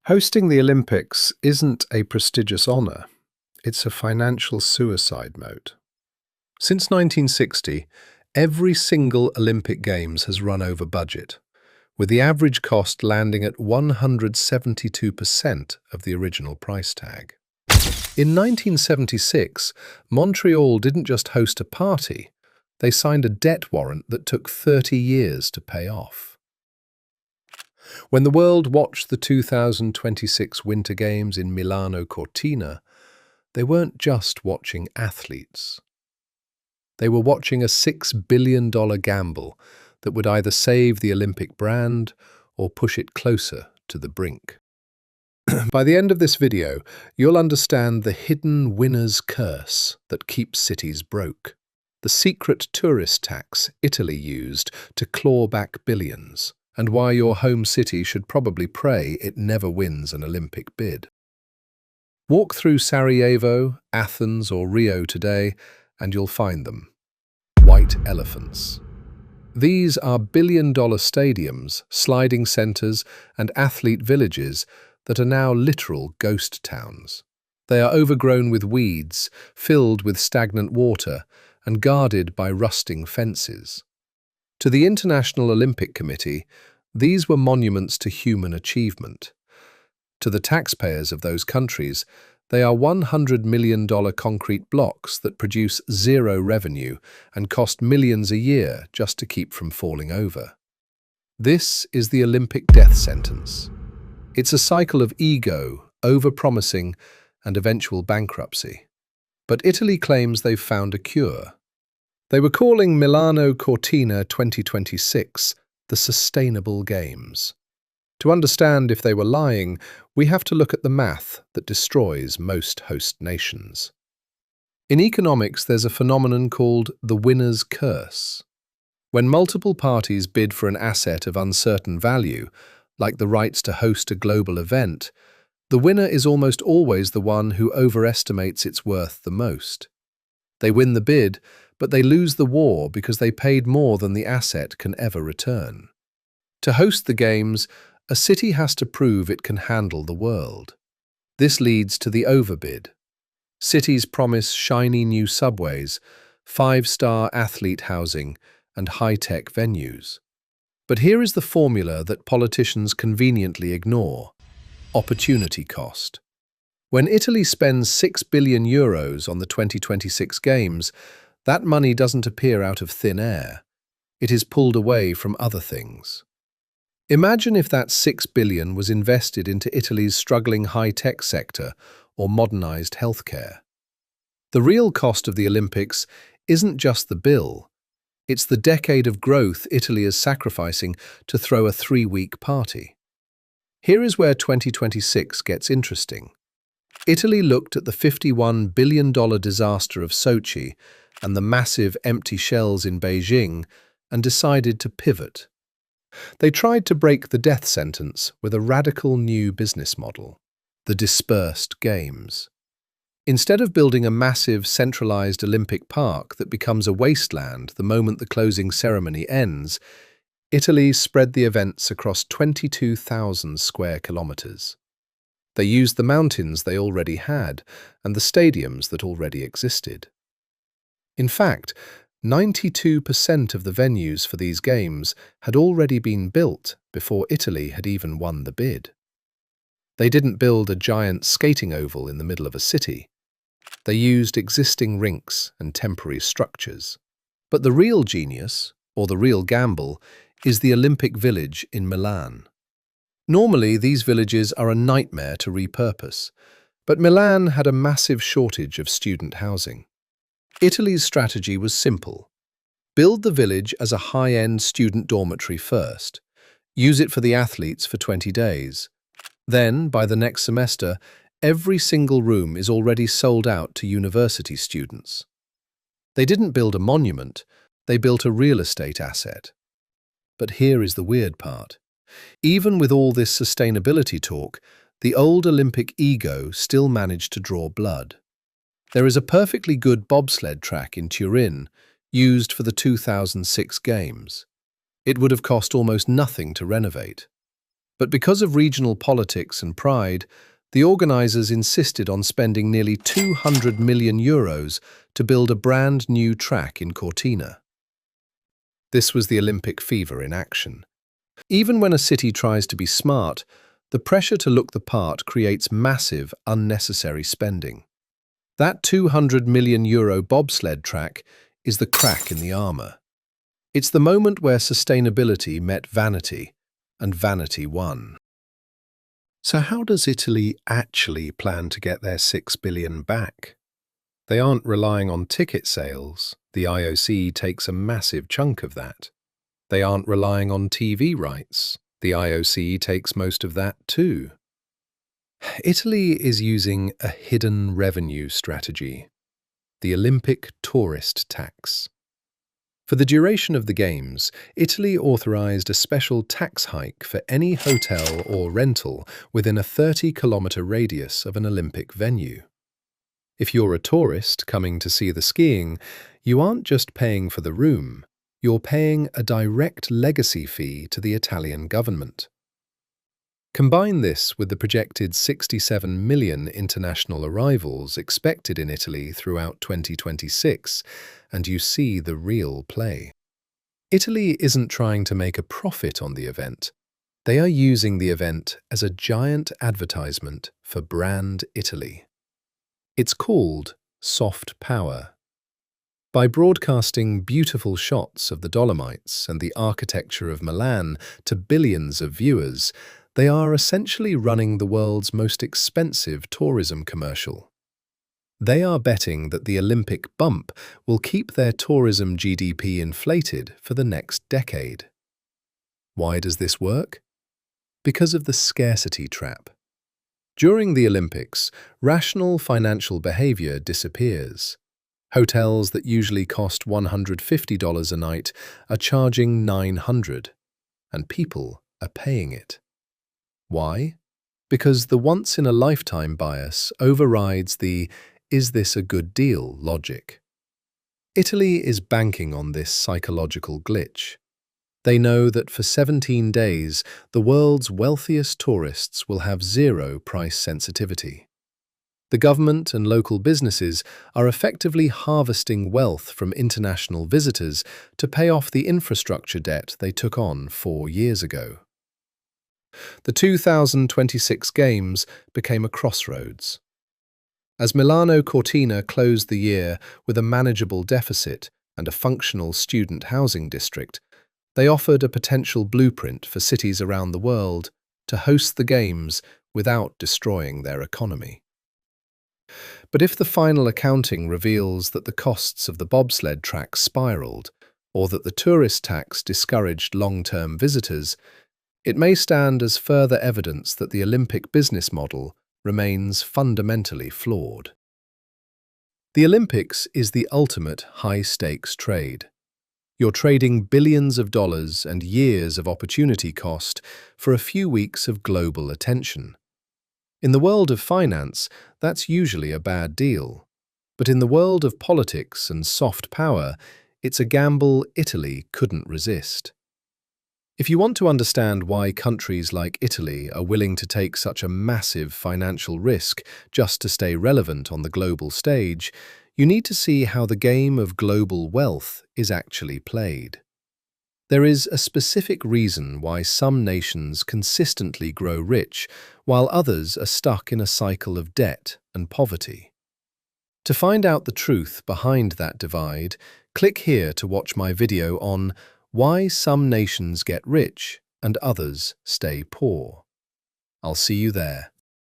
Hosting the Olympics isn't a prestigious honour, it's a financial suicide note. Since 1960, every single Olympic Games has run over budget, with the average cost landing at 172% of the original price tag. In 1976, Montreal didn't just host a party, they signed a debt warrant that took 30 years to pay off. When the world watched the 2026 Winter Games in Milano-Cortina, they weren't just watching athletes. They were watching a $6 billion gamble that would either save the Olympic brand or push it closer to the brink. By the end of this video, you'll understand the hidden winner's curse that keeps cities broke, the secret tourist tax Italy used to claw back billions, and why your home city should probably pray it never wins an Olympic bid. Walk through Sarajevo, Athens or Rio today and you'll find them. White elephants. These are billion-dollar stadiums, sliding centres and athlete villages that are now literal ghost towns. They are overgrown with weeds, filled with stagnant water and guarded by rusting fences. To the International Olympic Committee, these were monuments to human achievement. To the taxpayers of those countries, they are $100 million concrete blocks that produce zero revenue and cost millions a year just to keep from falling over. This is the Olympic death sentence. It's a cycle of ego, over-promising, and eventual bankruptcy. But Italy claims they've found a cure. They were calling Milano-Cortina 2026 the Sustainable Games. To understand if they were lying, we have to look at the math that destroys most host nations. In economics, there's a phenomenon called the winner's curse. When multiple parties bid for an asset of uncertain value, like the rights to host a global event, the winner is almost always the one who overestimates its worth the most. They win the bid, but they lose the war because they paid more than the asset can ever return. To host the Games, a city has to prove it can handle the world. This leads to the overbid. Cities promise shiny new subways, five-star athlete housing, and high-tech venues. But here is the formula that politicians conveniently ignore: opportunity cost. When Italy spends €6 billion on the 2026 Games, that money doesn't appear out of thin air. It is pulled away from other things. Imagine if that $6 billion was invested into Italy's struggling high-tech sector or modernized healthcare. The real cost of the Olympics isn't just the bill. It's the decade of growth Italy is sacrificing to throw a 3-week party. Here is where 2026 gets interesting. Italy looked at the $51 billion disaster of Sochi and the massive empty shells in Beijing and decided to pivot. They tried to break the death sentence with a radical new business model: the dispersed games. Instead of building a massive centralized Olympic park that becomes a wasteland the moment the closing ceremony ends, Italy spread the events across 22,000 square kilometers. They used the mountains they already had and the stadiums that already existed. In fact, 92% of the venues for these games had already been built before Italy had even won the bid. They didn't build a giant skating oval in the middle of a city. They used existing rinks and temporary structures. But the real genius, or the real gamble, is the Olympic Village in Milan. Normally, these villages are a nightmare to repurpose, but Milan had a massive shortage of student housing. Italy's strategy was simple: build the village as a high-end student dormitory first, use it for the athletes for 20 days. Then, by the next semester, every single room is already sold out to university students. They didn't build a monument, they built a real estate asset. But here is the weird part. Even with all this sustainability talk, the old Olympic ego still managed to draw blood. There is a perfectly good bobsled track in Turin, used for the 2006 Games. It would have cost almost nothing to renovate. But because of regional politics and pride, the organisers insisted on spending nearly €200 million to build a brand new track in Cortina. This was the Olympic fever in action. Even when a city tries to be smart, the pressure to look the part creates massive, unnecessary spending. That €200 million bobsled track is the crack in the armour. It's the moment where sustainability met vanity, and vanity won. So how does Italy actually plan to get their €6 billion back? They aren't relying on ticket sales. The IOC takes a massive chunk of that. They aren't relying on TV rights. The IOC takes most of that too. Italy is using a hidden revenue strategy, the Olympic tourist tax. For the duration of the Games, Italy authorized a special tax hike for any hotel or rental within a 30-kilometer radius of an Olympic venue. If you're a tourist coming to see the skiing, you aren't just paying for the room, you're paying a direct legacy fee to the Italian government. Combine this with the projected 67 million international arrivals expected in Italy throughout 2026, and you see the real play. Italy isn't trying to make a profit on the event. They are using the event as a giant advertisement for brand Italy. It's called soft power. By broadcasting beautiful shots of the Dolomites and the architecture of Milan to billions of viewers, they are essentially running the world's most expensive tourism commercial. They are betting that the Olympic bump will keep their tourism GDP inflated for the next decade. Why does this work? Because of the scarcity trap. During the Olympics, rational financial behavior disappears. Hotels that usually cost $150 a night are charging $900, and people are paying it. Why? Because the once-in-a-lifetime bias overrides the "is this a good deal" logic. Italy is banking on this psychological glitch. They know that for 17 days, the world's wealthiest tourists will have zero price sensitivity. The government and local businesses are effectively harvesting wealth from international visitors to pay off the infrastructure debt they took on 4 years ago. The 2026 Games became a crossroads. As Milano-Cortina closed the year with a manageable deficit and a functional student housing district, they offered a potential blueprint for cities around the world to host the Games without destroying their economy. But if the final accounting reveals that the costs of the bobsled track spiraled, or that the tourist tax discouraged long-term visitors, it may stand as further evidence that the Olympic business model remains fundamentally flawed. The Olympics is the ultimate high-stakes trade. You're trading billions of dollars and years of opportunity cost for a few weeks of global attention. In the world of finance, that's usually a bad deal. But in the world of politics and soft power, it's a gamble Italy couldn't resist. If you want to understand why countries like Italy are willing to take such a massive financial risk just to stay relevant on the global stage, you need to see how the game of global wealth is actually played. There is a specific reason why some nations consistently grow rich, while others are stuck in a cycle of debt and poverty. To find out the truth behind that divide, click here to watch my video on why some nations get rich and others stay poor. I'll see you there.